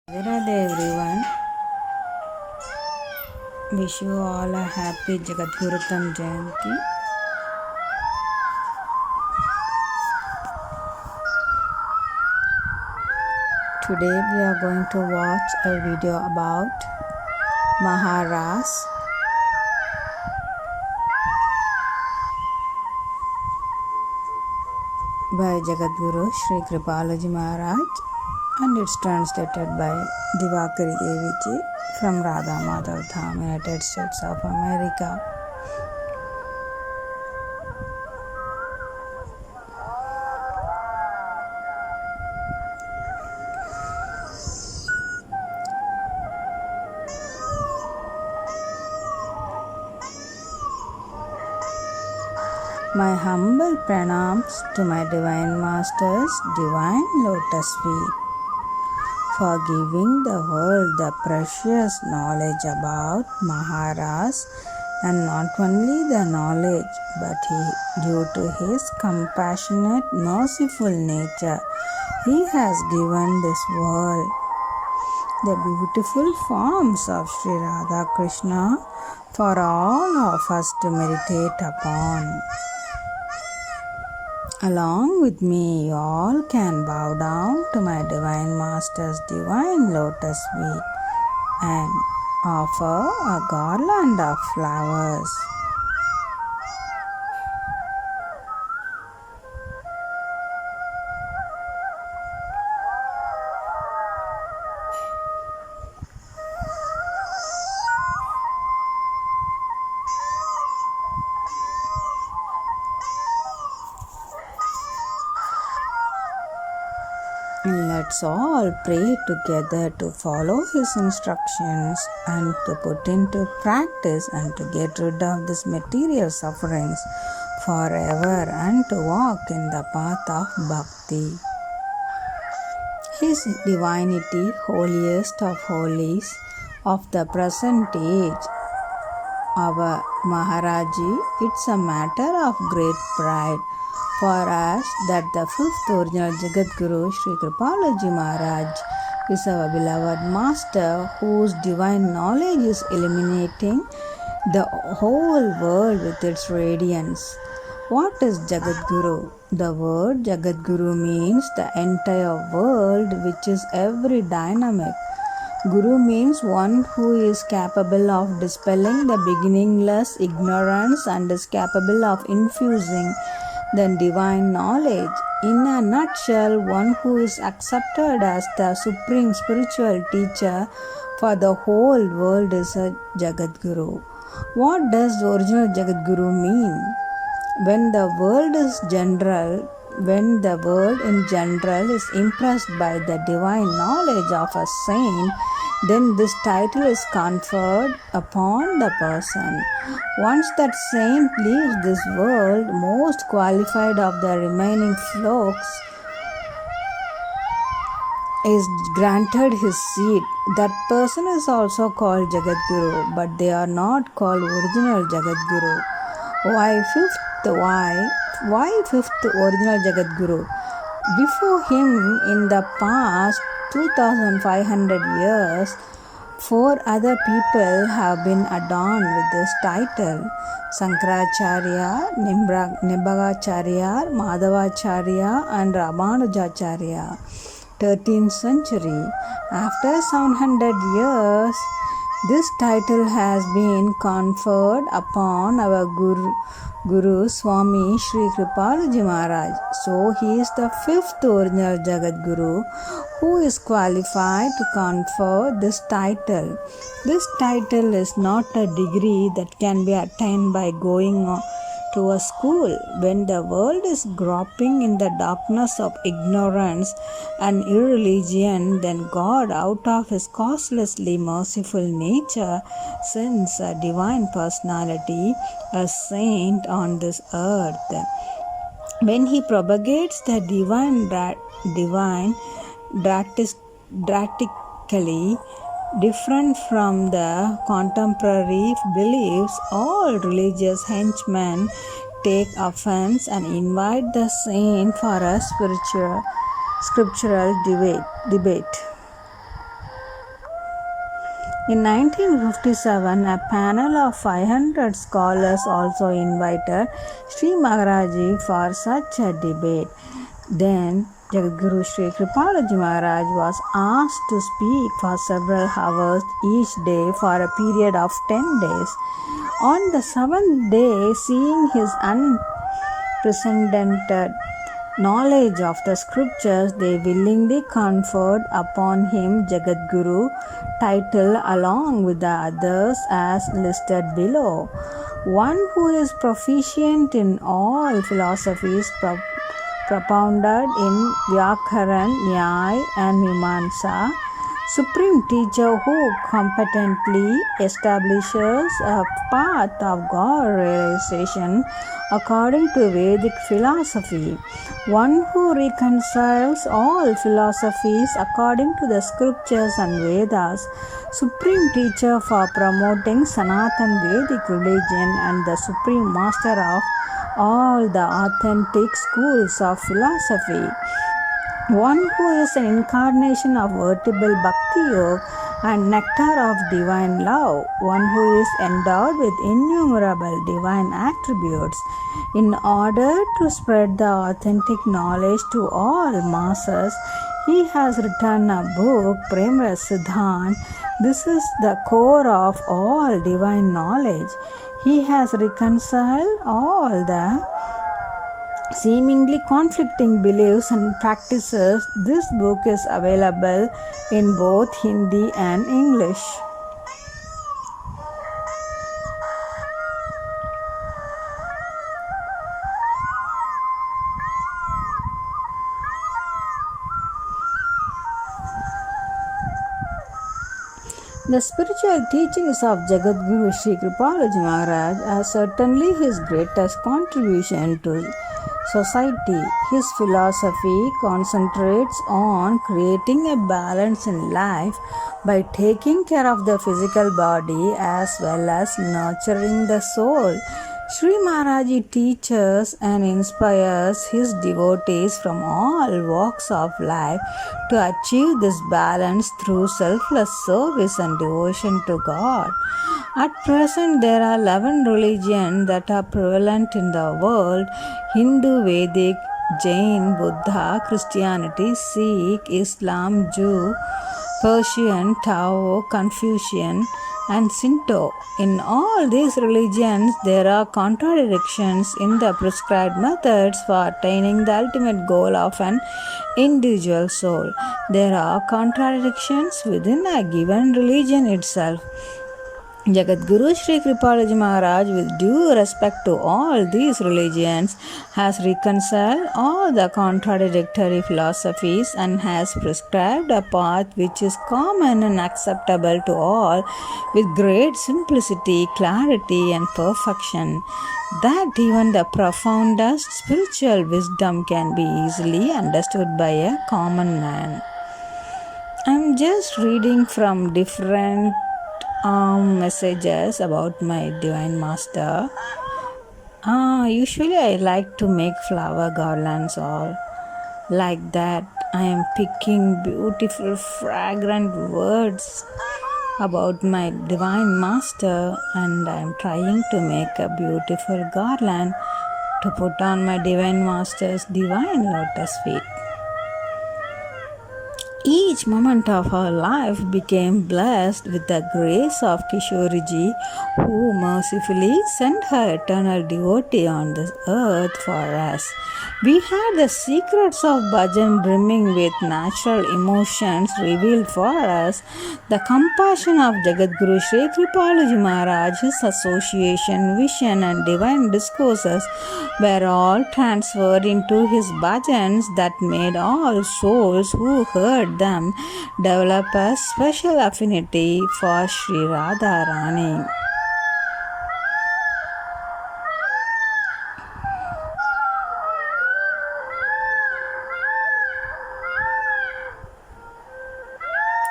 Radha everyone, wish you all a happy Jagadguruttam Jayanti. Today we are going to watch a video about Mahaarass by Jagadguru Shri Kripalu Maharaj, and it's translated by Divakari Deviji from Radha Madhav Dham, United States of America. My humble pranams to my Divine Masters, Divine Lotus Feet, for giving the world the precious knowledge about Mahaarass, and not only the knowledge, but due to his compassionate, merciful nature, he has given this world the beautiful forms of SHRI RADHAKRISHN for all of us to meditate upon. Along with me, you all can bow down to my Divine Master's Divine Lotus Feet and offer a garland of flowers. Let's all pray together to follow his instructions and to put into practice and to get rid of these material sufferings forever and to walk in the path of bhakti. His divinity, holiest of holies of the present age, our Maharaji, it's a matter of great pride for us that the fifth original Jagadguru Shri Kripalu Maharaj is our beloved Master, whose divine knowledge is illuminating the whole world with its radiance. What is Jagadguru? The word Jagadguru means the entire world, which is every dynamic. Guru means one who is capable of dispelling the beginningless ignorance and is capable of infusing the divine knowledge. In a nutshell, one who is accepted as the supreme spiritual teacher for the whole world is a Jagadguru. What does the original Jagadguru mean? When the world in general is impressed by the divine knowledge of a saint, then this title is conferred upon the person. Once that saint leaves this world, most qualified of the remaining flocks is granted his seat. That person is also called Jagadguru, but they are not called original Jagadguru. Why fifth original Jagadguru? Before him, in the past 2500 years, 4 other people have been adorned with this title: Sankaracharya, Nimbagacharya, Madhavacharya and Ramanujacharya. 13th century. After 700 years, this title has been conferred upon our Guru Swami Shri Kripalu Maharaj. So he is the fifth original Jagadguru who is qualified to confer this title. This title is not a degree that can be attained by going to a school. When the world is groping in the darkness of ignorance and irreligion, then God, out of his causelessly merciful nature, sends a divine personality, a saint on this earth. When he propagates the divine drastically different from the contemporary beliefs, all religious henchmen take offense and invite the saint for a scriptural debate. In 1957, a panel of 500 scholars also invited Sri Maharaji for such a debate. Then Jagadguru Sri Kripalu Maharaj was asked to speak for several hours each day for a period of 10 days. On the seventh day, seeing his unprecedented knowledge of the scriptures, they willingly conferred upon him Jagadguru title along with the others as listed below. One who is proficient in all philosophies propounded in Vyakaran, Nyaya and Mimamsa, supreme teacher who competently establishes a path of God realization according to Vedic philosophy, one who reconciles all philosophies according to the scriptures and Vedas, supreme teacher for promoting Sanatan Vedic religion and the supreme master of all the authentic schools of philosophy, one who is an incarnation of veritable bhakti yoga and nectar of divine love, one who is endowed with innumerable divine attributes. In order to spread the authentic knowledge to all masses, he has written a book, Prema Siddhant. This is the core of all divine knowledge. He has reconciled all the seemingly conflicting beliefs and practices. This book is available in both Hindi and English. The spiritual teachings of Jagadguru Sri Kripalu Maharaj are certainly his greatest contribution to society. His philosophy concentrates on creating a balance in life by taking care of the physical body as well as nurturing the soul. Sri Maharaji teaches and inspires his devotees from all walks of life to achieve this balance through selfless service and devotion to God. At present, there are 11 religions that are prevalent in the world: Hindu, Vedic, Jain, Buddha, Christianity, Sikh, Islam, Jew, Persian, Tao, Confucian, and Shinto. In all these religions, there are contradictions in the prescribed methods for attaining the ultimate goal of an individual soul. There are contradictions within a given religion itself. Jagadguru Sri Kripalu Maharaj, with due respect to all these religions, has reconciled all the contradictory philosophies and has prescribed a path which is common and acceptable to all, with great simplicity, clarity, and perfection, that even the profoundest spiritual wisdom can be easily understood by a common man. I'm just reading from different messages about my Divine Master. Usually I like to make flower garlands all like that. I am picking beautiful fragrant words about my Divine Master, and I am trying to make a beautiful garland to put on my Divine Master's divine lotus feet. Each moment of her life became blessed with the grace of Kishoriji, who mercifully sent her eternal devotee on this earth for us. We had the secrets of Bhajan brimming with natural emotions revealed for us. The compassion of Jagadguru Sri Kripalu Maharaj, his association, vision, and divine discourses were all transferred into his bhajans that made all souls who heard them develop a special affinity for Sri Radha Rani.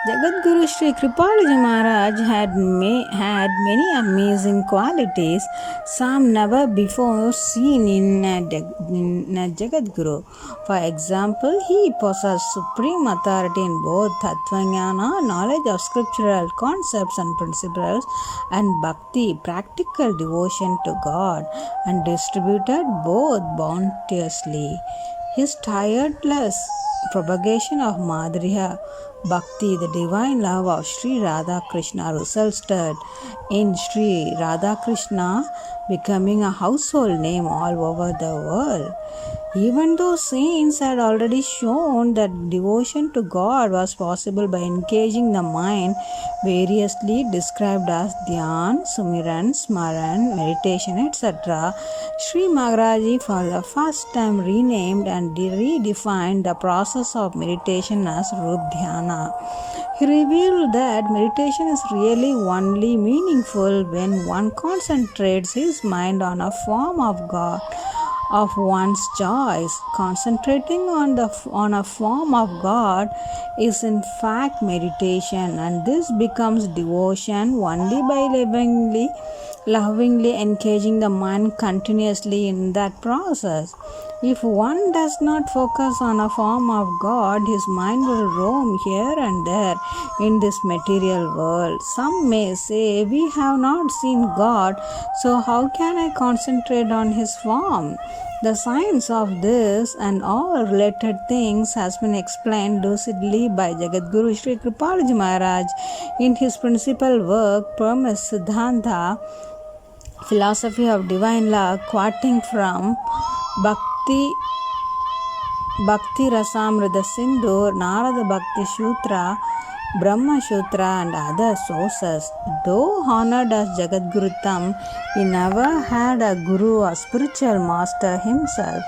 Jagadguru Sri Kripalu Maharaj had many amazing qualities, some never before seen in a Jagadguru. For example, he possessed supreme authority in both Tattvajnana, knowledge of scriptural concepts and principles, and Bhakti, practical devotion to God, and distributed both bounteously. His tireless propagation of Madhurya Bhakti, the divine love of SHRI RADHAKRISHN, resulted in SHRI RADHAKRISHN becoming a household name all over the world. Even though saints had already shown that devotion to God was possible by engaging the mind, variously described as dhyan, sumiran, smaran, meditation, etc., Sri Maharaj for the first time renamed and redefined the process of meditation as ROOPDHYAN. He revealed that meditation is really only meaningful when one concentrates his mind on a form of God of one's choice. Concentrating on a form of God is in fact meditation, and this becomes devotion only by lovingly engaging the mind continuously in that process. If one does not focus on a form of God, his mind will roam here and there in this material world. Some may say, we have not seen God, so how can I concentrate on his form? The science of this and all related things has been explained lucidly by Jagadguru Sri Kripalu Maharaj in his principal work, Premise Siddhanta, Philosophy of Divine Law, quoting from Bhakti Rasamrita Sindhu, Narada Bhakti Sutra, Brahma Sutra, and other sources. Though honored as Jagadguruttam, he never had a guru or spiritual master himself.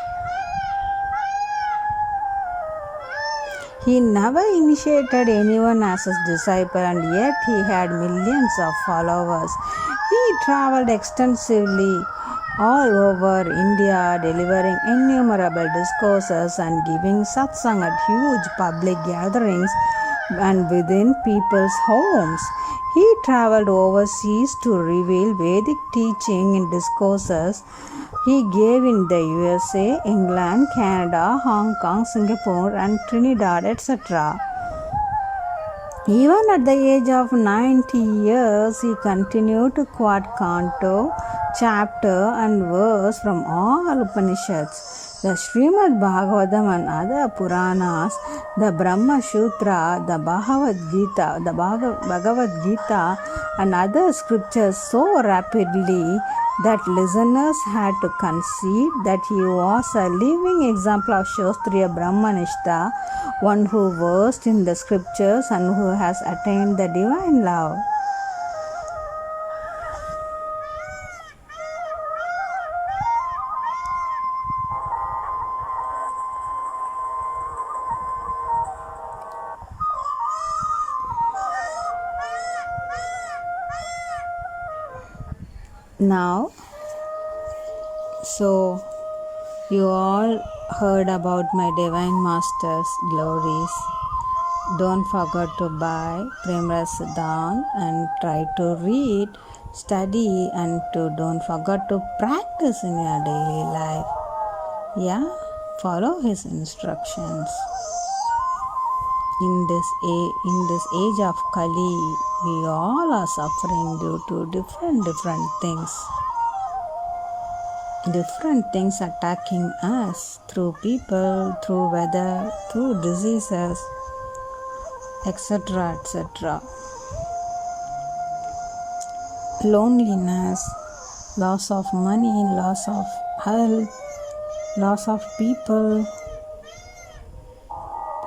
He never initiated anyone as his disciple, and yet he had millions of followers. He traveled extensively all over India, delivering innumerable discourses and giving satsang at huge public gatherings and within people's homes. He traveled overseas to reveal Vedic teaching in discourses he gave in the USA, England, Canada, Hong Kong, Singapore, and Trinidad, etc. Even at the age of 90 years, he continued to quote canto, chapter, and verse from all Upanishads, the Srimad Bhagavatam and other Puranas, the Brahma Sutra, the Bhagavad Gita, and other scriptures so rapidly that listeners had to concede that he was a living example of Shostriya Brahmanishta, one who versed in the scriptures and who has attained the divine love. Now, so you all heard about my Divine Master's glories. Don't forget to buy Premrasa Siddhant and try to read, study, and don't forget to practice in your daily life. Yeah, follow his instructions. In this age of Kali, we all are suffering due to different things. Different things attacking us through people, through weather, through diseases, etc. etc. Loneliness, loss of money, loss of health, loss of people.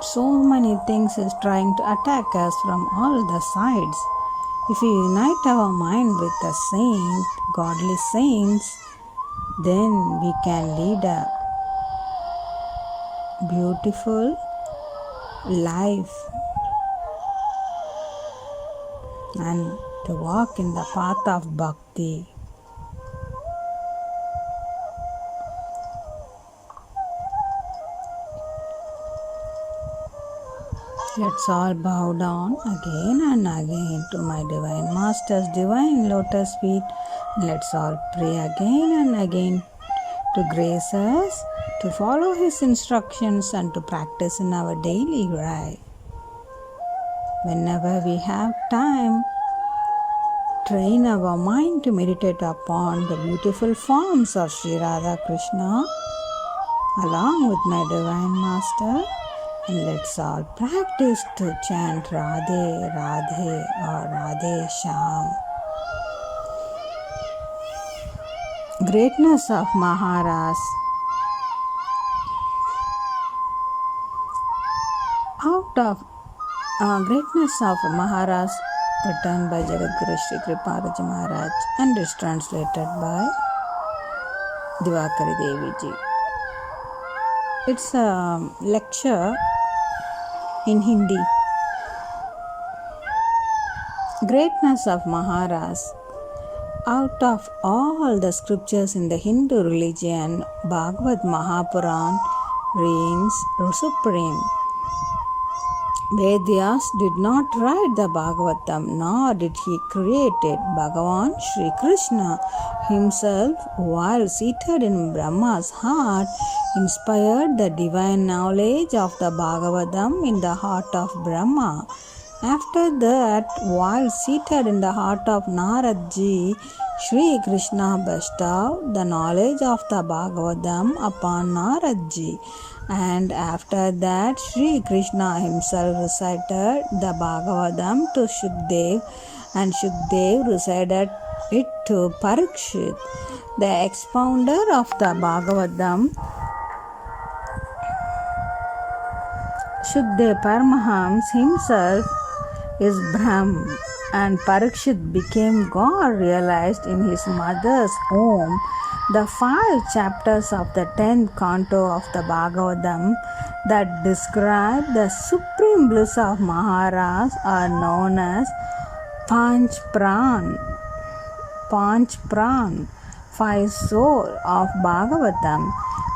So many things is trying to attack us from all the sides. If we unite our mind with the saint, godly saints, then we can lead a beautiful life and to walk in the path of bhakti. Let's all bow down again and again to my Divine Master's divine lotus feet. Let's all pray again and again to grace us, to follow His instructions and to practice in our daily life. Whenever we have time, train our mind to meditate upon the beautiful forms of SHRI RADHAKRISHN along with my Divine Master, and let's all practice to chant Radhe, Radhe or Radhe Sham. Greatness of Mahaarass. Out of greatness of Mahaarass, written by Jagadguru Sri Kripalu Maharaj and is translated by Diwakari Devi Ji. It's a lecture in Hindi. Greatness of Mahaarass. Out of all the scriptures in the Hindu religion, Bhagavad Mahapuran reigns supreme. Vedas did not write the Bhagavatam, nor did he create it. Bhagawan Shri Krishna himself, while seated in Brahma's heart, inspired the divine knowledge of the Bhagavatam in the heart of Brahma. After that, while seated in the heart of Naradji, Shri Krishna bestowed the knowledge of the Bhagavatam upon Naradji. And after that, Shri Krishna himself recited the Bhagavatam to Shukdev, and Shukdev recited it to Parikshit. The expounder of the Bhagavatam, Shukdev Paramahamsa himself is Brahm, and Parikshit became God realized in his mother's womb. The 5 chapters of the 10th canto of the Bhagavatam that describe the supreme bliss of Mahaarass are known as Panch Pran, 5 soul of Bhagavatam.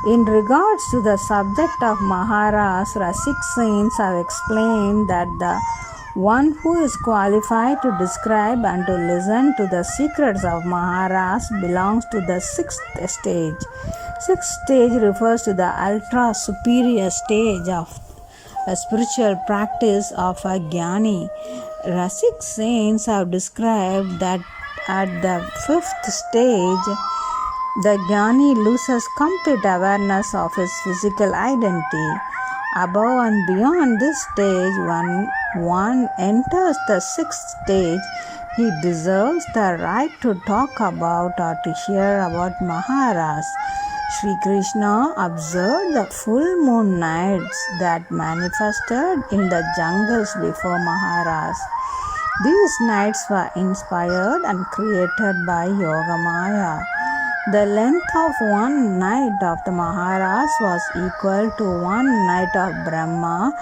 In regards to the subject of Mahaarass, Rasik saints have explained that the one who is qualified to describe and to listen to the secrets of Mahaarass belongs to the 6th stage. 6th stage refers to the ultra superior stage of a spiritual practice of a jnani. Rasik saints have described that at the 5th stage, the jnani loses complete awareness of his physical identity. Above and beyond this stage, when one enters the 6th stage, he deserves the right to talk about or to hear about Mahaarass. Sri Krishna observed the full moon nights that manifested in the jungles before Mahaarass. These nights were inspired and created by Yogamaya. The length of one night of the Mahaarass was equal to one night of Brahma,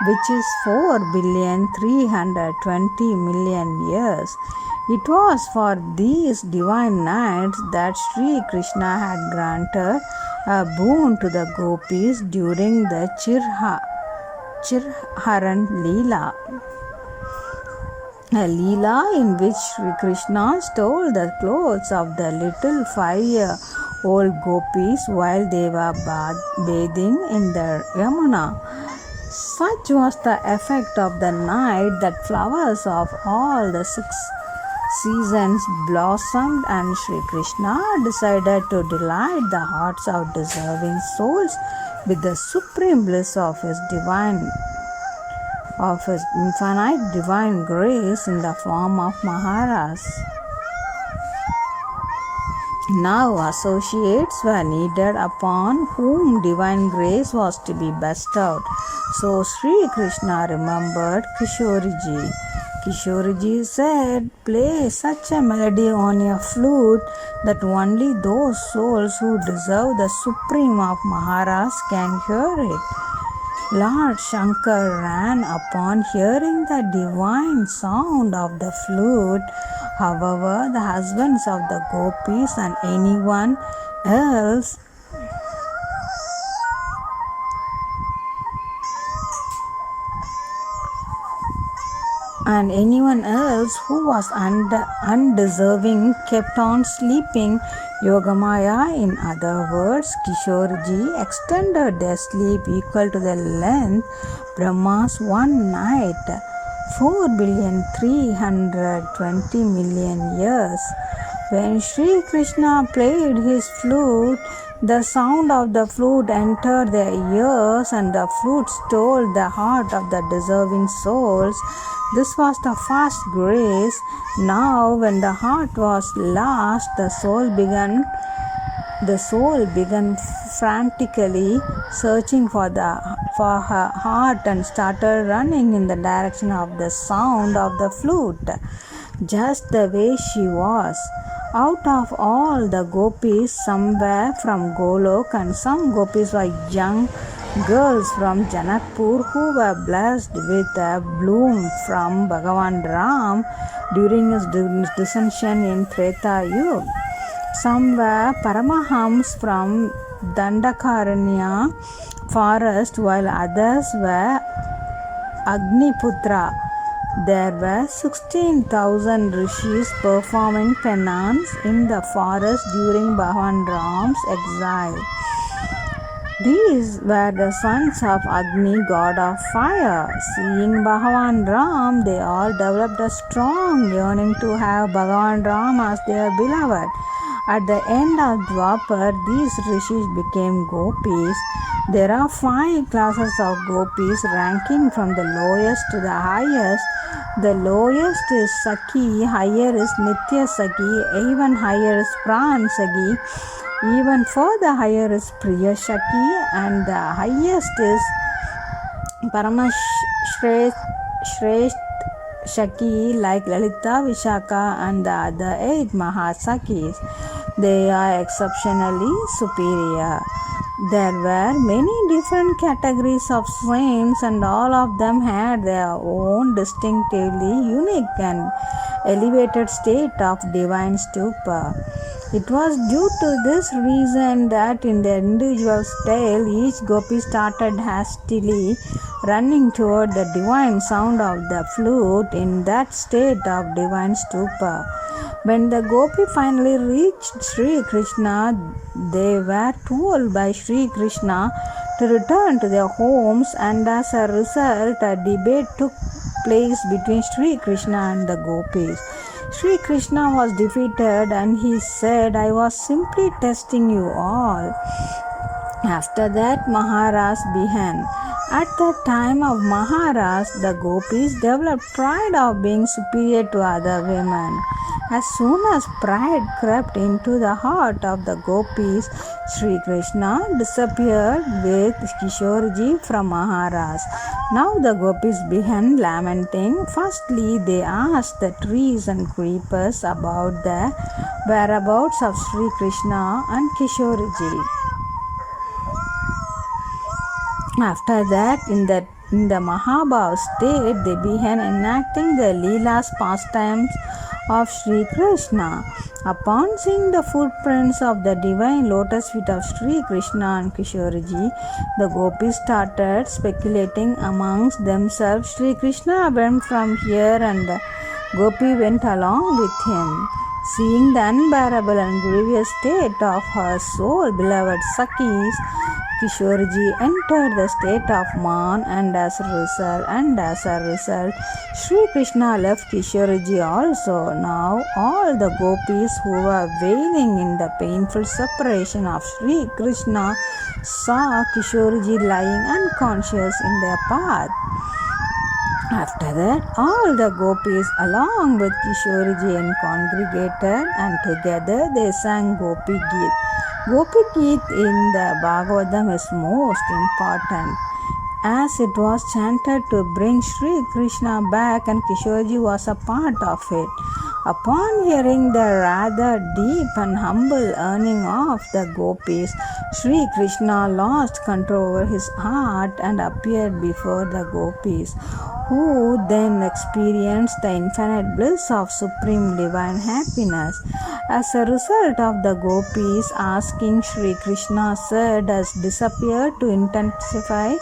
which is 4,320,000,000 years. It was for these divine nights that Sri Krishna had granted a boon to the gopis during the Chirharan Leela. A Leela in which Sri Krishna stole the clothes of the little 5-year-old gopis while they were bathing in the Yamuna. Such was the effect of the night that flowers of all the 6 seasons blossomed, and Sri Krishna decided to delight the hearts of deserving souls with the supreme bliss of his infinite divine grace in the form of Mahaarass. Now associates were needed upon whom divine grace was to be bestowed. So Sri Krishna remembered Kishoriji. Kishoriji said, "Play such a melody on your flute that only those souls who deserve the supreme of Mahaarass can hear it." Lord Shankar ran upon hearing the divine sound of the flute. However, the husbands of the gopis and anyone else and anyone else who was undeserving kept on sleeping. Yogamaya, in other words, Kishorji, extended their sleep equal to the length Brahma's one night, 4,320,000,000 years. When Sri Krishna played his flute, the sound of the flute entered their ears, and the flute stole the heart of the deserving souls. This was the first grace. Now, when the heart was lost, the soul began frantically searching for her heart and started running in the direction of the sound of the flute, just the way she was. Out of all the gopis, some were from Golok and some gopis were young girls from Janakpur who were blessed with a bloom from Bhagavan Ram during his descension in Treta Yuga. Some were Paramahams from Dandakaranya forest, while others were Agniputra. There were 16,000 rishis performing penance in the forest during Bhagavan Ram's exile. These were the sons of Agni, god of fire. Seeing Bhagavan Ram, they all developed a strong yearning to have Bhagavan Ram as their beloved. At the end of Dwapar, these rishis became gopis. There are 5 classes of gopis ranking from the lowest to the highest. The lowest is Sakhi, higher is Nitya Sakhi, even higher is Pran Sakhi, even further higher is Priya Sakhi, and the highest is Paramashresht Sakhi, like Lalita, Vishaka, and the other 8 Mahasakhis. They are exceptionally superior. There were many different categories of saints, and all of them had their own distinctively unique and elevated state of divine stupor. It was due to this reason that in their individual style, each gopi started hastily running toward the divine sound of the flute in that state of divine stupor. When the gopi finally reached Sri Krishna, they were told by Sri Krishna to return to their homes, and as a result, a debate took place between Sri Krishna and the gopis. Sri Krishna was defeated and he said, "I was simply testing you all." After that, Mahaarass began. At the time of Mahaarass, the gopis developed pride of being superior to other women. As soon as pride crept into the heart of the gopis, Sri Krishna disappeared with Kishorji from Mahaarass. Now the gopis began lamenting. Firstly, they asked the trees and creepers about the whereabouts of Sri Krishna and Kishorji. After that, in the Mahabhav state, they began enacting the Leelas pastimes of Sri Krishna. Upon seeing the footprints of the divine lotus feet of Sri Krishna and Kishorji, the gopis started speculating amongst themselves. Sri Krishna went from here and the gopi went along with him. Seeing the unbearable and grievous state of her soul beloved Sakhis, Kishorji entered the state of man, and as a result, Sri Krishna left Kishorji also. Now all the gopis who were wailing in the painful separation of Sri Krishna saw Kishorji lying unconscious in their path. After that, all the gopis along with Kishorji congregated, and together they sang Gopi Geet. Gopi Geet in the Bhagavatam is most important, as it was chanted to bring Sri Krishna back, and Kishorji was a part of it. Upon hearing the rather deep and humble yearning of the gopis, Sri Krishna lost control over his heart and appeared before the gopis, who then experienced the infinite bliss of supreme divine happiness. As a result of the gopis asking, Sri Krishna said, has disappeared to intensify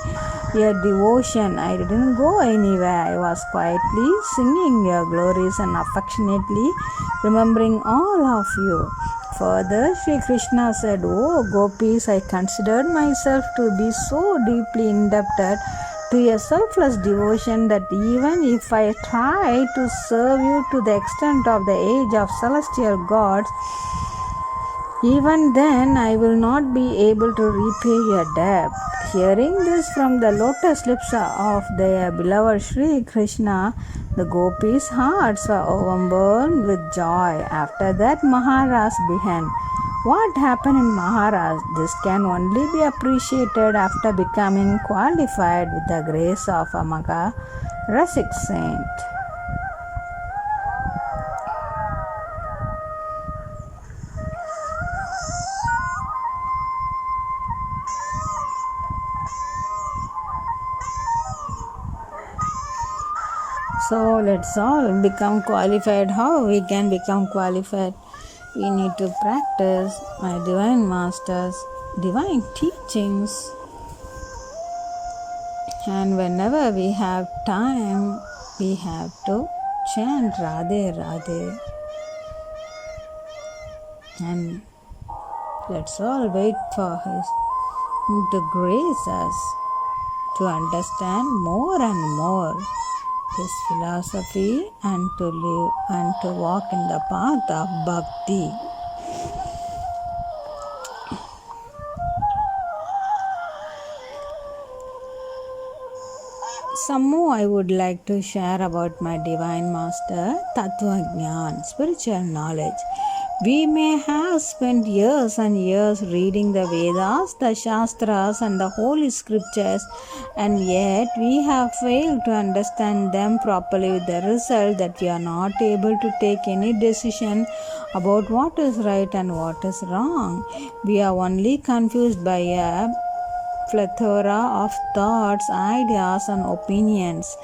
your devotion. I didn't go anywhere. I was quietly singing your glories and affectionately remembering all of you. Further, Sri Krishna said, "Oh gopis, I considered myself to be so deeply indebted to your selfless devotion that even if I try to serve you to the extent of the age of celestial gods, even then I will not be able to repay your debt." Hearing this from the lotus lips of their beloved Sri Krishna, the gopis' hearts were overwhelmed with joy. After that, Mahaarass began. What happened in Mahaarass? This can only be appreciated after becoming qualified with the grace of a Mahaarassic saint. So let's all become qualified. How we can become qualified? We need to practice my divine masters' divine teachings. And whenever we have time, we have to chant Radhe Radhe. And let's all wait for Him to grace us to understand more and more His philosophy and to live and to walk in the path of bhakti. Some more I would like to share about my divine master, Tattvajnan, spiritual knowledge. We may have spent years and years reading the Vedas, the Shastras and the Holy Scriptures, and yet we have failed to understand them properly, with the result that we are not able to take any decision about what is right and what is wrong. We are only confused by a plethora of thoughts, ideas and opinions,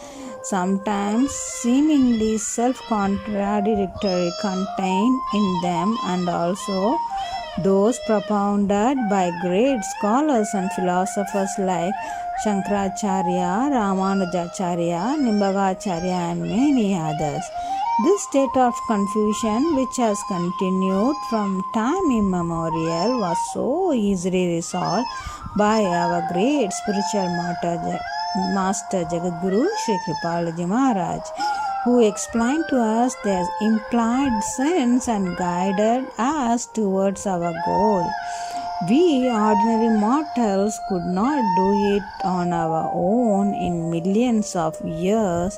sometimes seemingly self-contradictory, contained in them, and also those propounded by great scholars and philosophers like Shankaracharya, Ramanujacharya, Nimbagacharya and many others. This state of confusion, which has continued from time immemorial, was so easily resolved by our great spiritual master Jagadguru Sri Kripalu Maharaj, who explained to us their implied sense and guided us towards our goal. We ordinary mortals could not do it on our own in millions of years,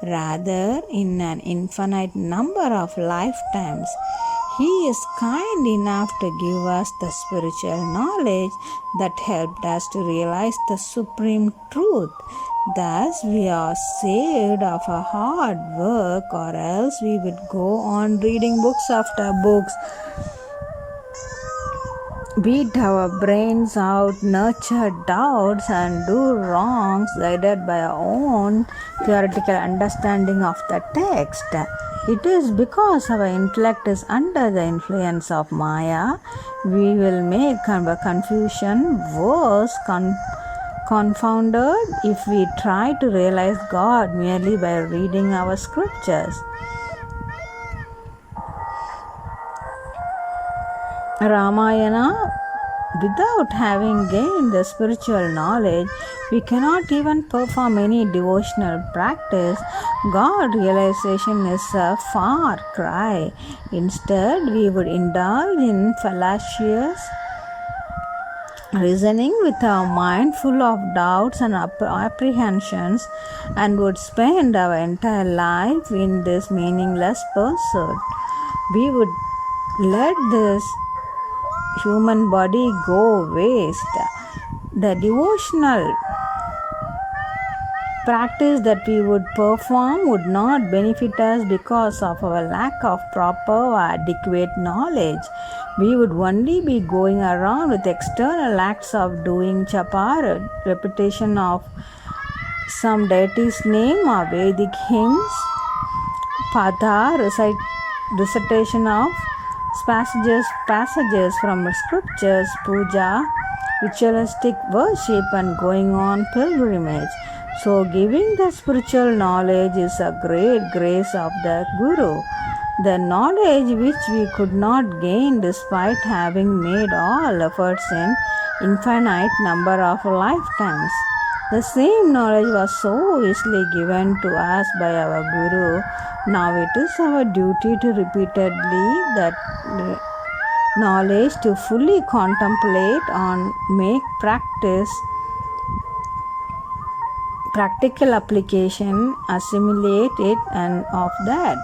rather in an infinite number of lifetimes. He is kind enough to give us the spiritual knowledge that helped us to realize the supreme truth. Thus, we are saved of a hard work, or else we would go on reading books after books, beat our brains out, nurture doubts, and do wrongs guided by our own theoretical understanding of the text. It is because our intellect is under the influence of Maya, we will make our confusion worse, confounded, if we try to realize God merely by reading our scriptures. Ramayana, without having gained the spiritual knowledge, we cannot even perform any devotional practice. God realization is a far cry. Instead, we would indulge in fallacious reasoning with our mind full of doubts and apprehensions, and would spend our entire life in this meaningless pursuit. We would let this human body go waste. The devotional practice that we would perform would not benefit us because of our lack of proper or adequate knowledge. We would only be going around with external acts of doing japa, repetition of some deity's name, or Vedic hymns, patha, recitation of passages from scriptures, puja, ritualistic worship and going on pilgrimage. So giving the spiritual knowledge is a great grace of the Guru. The knowledge which we could not gain despite having made all efforts in infinite number of lifetimes. The same knowledge was so easily given to us by our Guru. Now it is our duty to repeatedly that knowledge to fully contemplate and make practical application, assimilate it, and of that.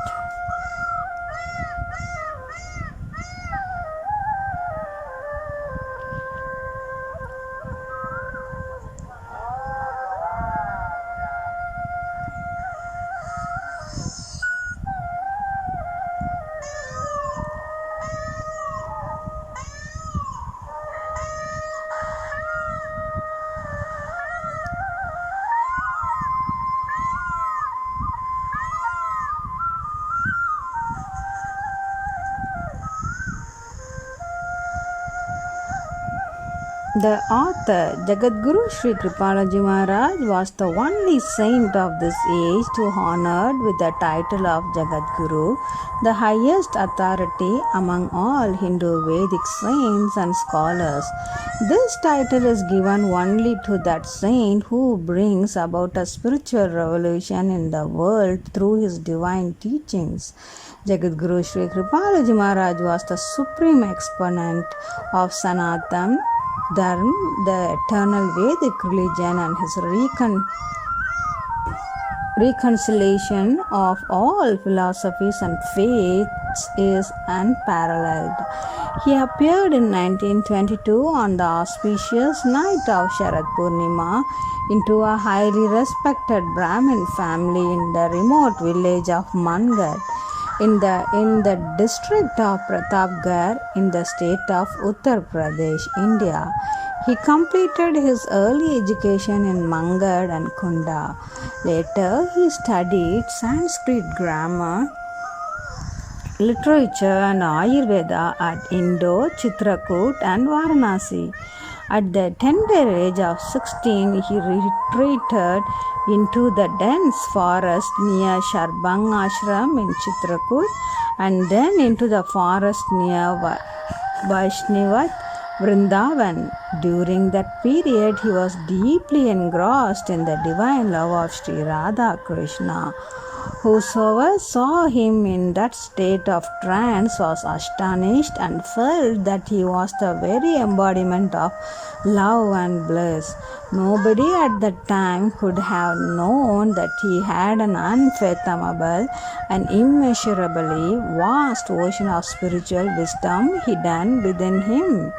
The author, Jagadguru Sri Kripalu Maharaj, was the only saint of this age to honored with the title of Jagadguru, the highest authority among all Hindu Vedic saints and scholars. This title is given only to that saint who brings about a spiritual revolution in the world through his divine teachings. Jagadguru Sri Kripalu Maharaj was the supreme exponent of Sanatana Dharma, the eternal Vedic religion, and his reconciliation of all philosophies and faiths is unparalleled. He appeared in 1922 on the auspicious night of Sharad Purnima into a highly respected Brahmin family in the remote village of Mangad in the district of Pratapgarh in the state of Uttar Pradesh, India. He completed his early education in Mangad and Kunda. Later, he studied Sanskrit grammar, literature and Ayurveda at Indore, Chitrakoot and Varanasi. At the tender age of 16, he retreated into the dense forest near Sharbang Ashram in Chitrakoot and then into the forest near Vaishnavat Vrindavan. During that period, he was deeply engrossed in the divine love of SHRI RADHAKRISHN. Whosoever saw him in that state of trance was astonished and felt that he was the very embodiment of love and bliss. Nobody at that time could have known that he had an unfathomable and immeasurably vast ocean of spiritual wisdom hidden within him.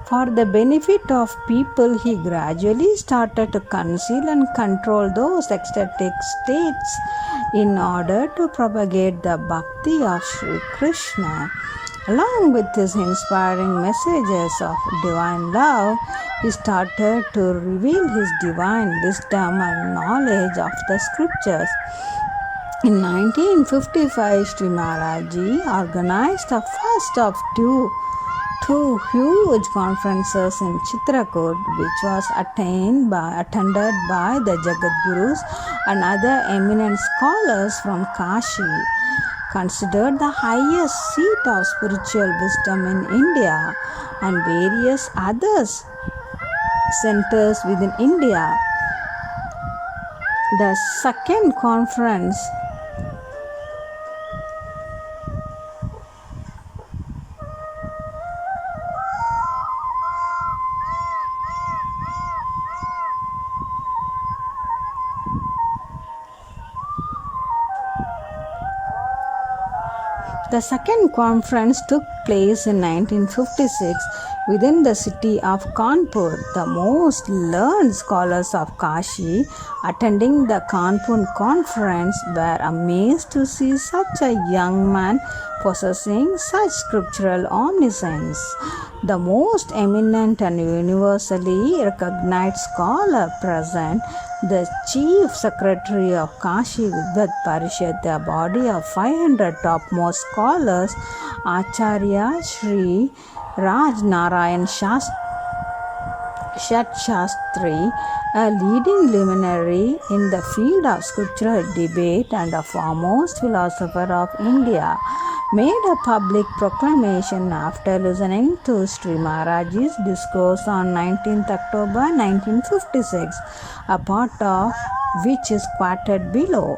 For the benefit of people, he gradually started to conceal and control those ecstatic states in order to propagate the bhakti of Sri Krishna. Along with his inspiring messages of divine love, he started to reveal his divine wisdom and knowledge of the scriptures. In 1955, Sri Maharaj organized the first of two huge conferences in Chitrakoot, which was attended by the Jagadgurus and other eminent scholars from Kashi, considered the highest seat of spiritual wisdom in India, and various other centers within India. The second conference took place in 1956 within the city of Kanpur. The most learned scholars of Kashi attending the Kanpur conference were amazed to see such a young man possessing such scriptural omniscience. The most eminent and universally recognized scholar present, the Chief Secretary of Kashi Vidvat Parishad, a body of 500 topmost scholars, Acharya SHRI SHRI, a leading luminary in the field of scriptural debate and a foremost philosopher of India, made a public proclamation after listening to Sri Maharaj's discourse on 19th October 1956, a part of which is quoted below.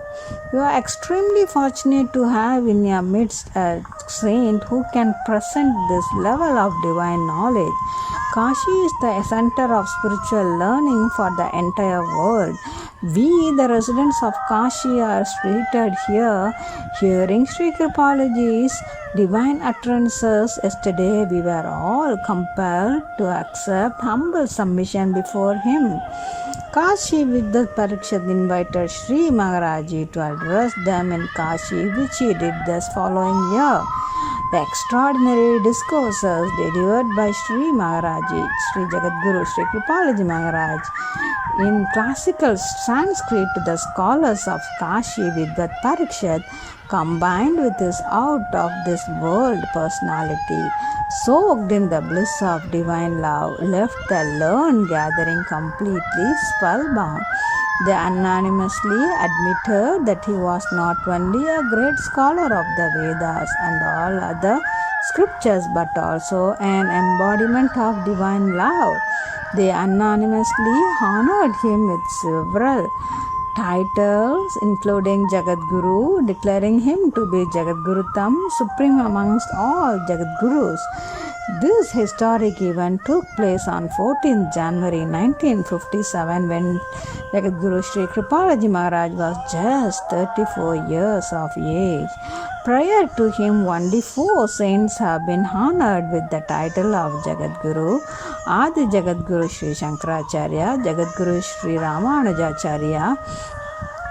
You are extremely fortunate to have in your midst a saint who can present this level of divine knowledge. Kashi is the center of spiritual learning for the entire world. We, the residents of Kashi, are seated here, hearing Sri Kripaluji's divine utterances. Yesterday, we were all compelled to accept humble submission before him. Kashi with the Parikshit invited Sri Maharaji to address them in Kashi, which he did this following year. The extraordinary discourses delivered by Sri Maharaji, Sri Jagadguru, Sri Kripaluji Maharaj, in classical Sanskrit to the scholars of Kashi with the Parikshit, combined with his out-of-this-world personality, soaked in the bliss of divine love, left the learned gathering completely spellbound. They unanimously admitted that he was not only a great scholar of the Vedas and all other scriptures, but also an embodiment of divine love. They unanimously honored him with several titles, including Jagadguru, declaring him to be Jagadguruttam, supreme amongst all Jagadgurus. This historic event took place on 14th January 1957 when Jagadguru Sri Kripaluji Maharaj was just 34 years of age. Prior to him, only 4 saints have been honored with the title of Jagadguru: Adi Jagadguru Sri Shankaracharya, Jagadguru Sri Ramanujacharya,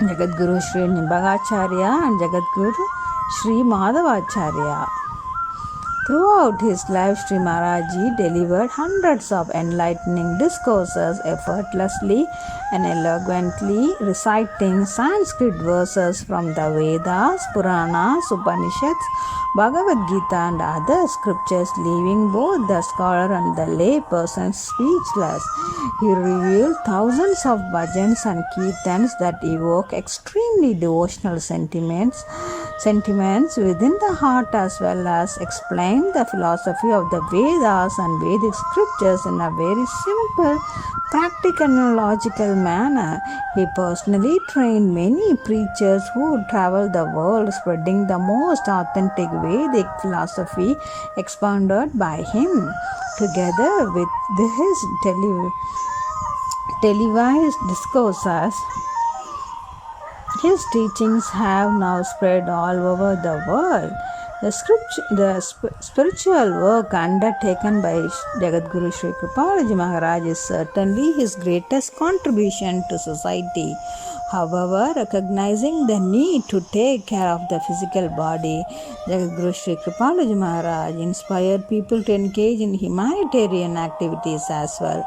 Jagadguru Sri Nimbagacharya, and Jagadguru Sri Madhavacharya. Throughout his life, Sri Maharaji delivered hundreds of enlightening discourses, effortlessly and eloquently reciting Sanskrit verses from the Vedas, Puranas, Upanishads, Bhagavad Gita and other scriptures, leaving both the scholar and the lay person speechless. He revealed thousands of bhajans and kirtans that evoke extremely devotional sentiments within the heart, as well as explain the philosophy of the Vedas and Vedic scriptures in a very simple, practical and logical manner. He personally trained many preachers who traveled the world spreading the most authentic Vedic philosophy expounded by him. Together with his televised discourses, his teachings have now spread all over the world. The spiritual work undertaken by Jagadguru Sri Kripaluji Maharaj is certainly his greatest contribution to society. However, recognizing the need to take care of the physical body, Jagadguru Sri Kripaluji Maharaj inspired people to engage in humanitarian activities as well.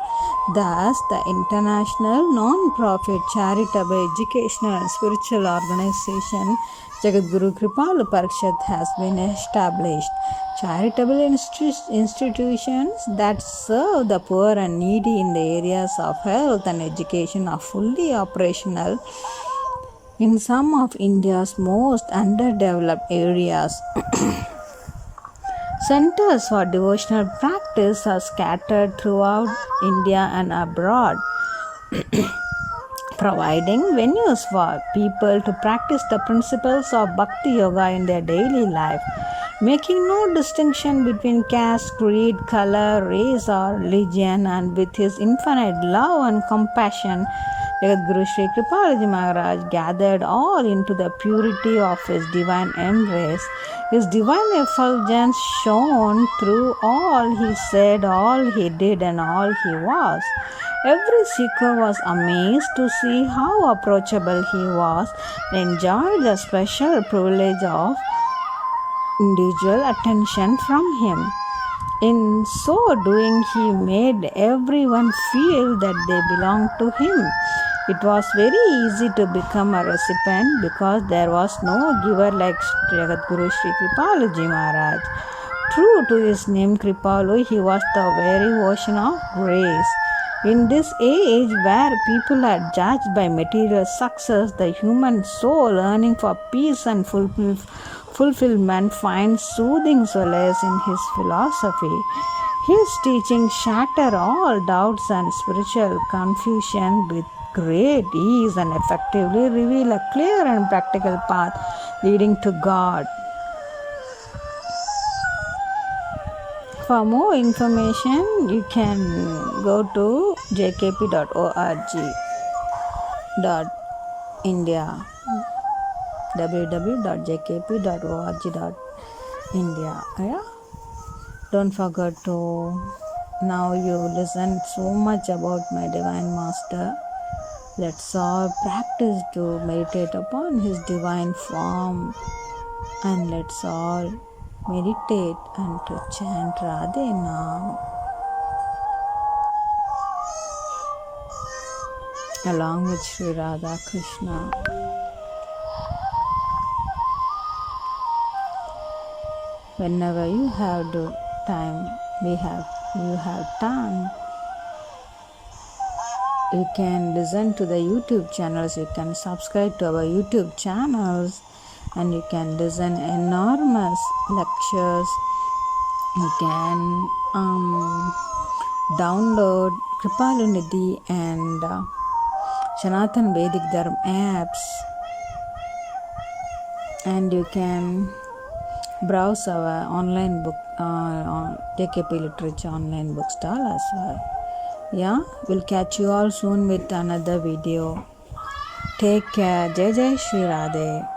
Thus, the international non-profit charitable educational and spiritual organization Jagadguru Kripalu Parikshit has been established. Charitable institutions that serve the poor and needy in the areas of health and education are fully operational in some of India's most underdeveloped areas. Centers for devotional practice are scattered throughout India and abroad, providing venues for people to practice the principles of Bhakti Yoga in their daily life, making no distinction between caste, creed, color, race, or religion, and with his infinite love and compassion, Jagadguru Sri Kripaluji Maharaj gathered all into the purity of his divine embrace. His divine effulgence shone through all he said, all he did, and all he was. Every seeker was amazed to see how approachable he was and enjoyed the special privilege of individual attention from him. In so doing, he made everyone feel that they belonged to him. It was very easy to become a recipient because there was no giver like Jagadguru Sri Kripaluji Maharaj. True to his name Kripalu, he was the very ocean of grace. In this age where people are judged by material success, the human soul yearning for peace and fulfillment finds soothing solace in his philosophy. His teachings shatter all doubts and spiritual confusion with great ease and effectively reveal a clear and practical path leading to God. For more information, you can go to jkp.org.india, www.jkp.org.india. Yeah? Don't forget to, now you listen so much about my Divine Master. Let's all practice to meditate upon his divine form, and let's all meditate and to chant Radhe now along with SHRI RADHAKRISHN. Whenever you have the time, you have time, you can listen to the YouTube channels, you can subscribe to our YouTube channels, and you can listen enormous lectures. You can download Kripalu and Sanatan Vedic Dharma apps, and you can browse our online book on JKP Literature online bookstall as well. Yeah, we'll catch you all soon with another video. Take care. Jai Jai Shri Radhe.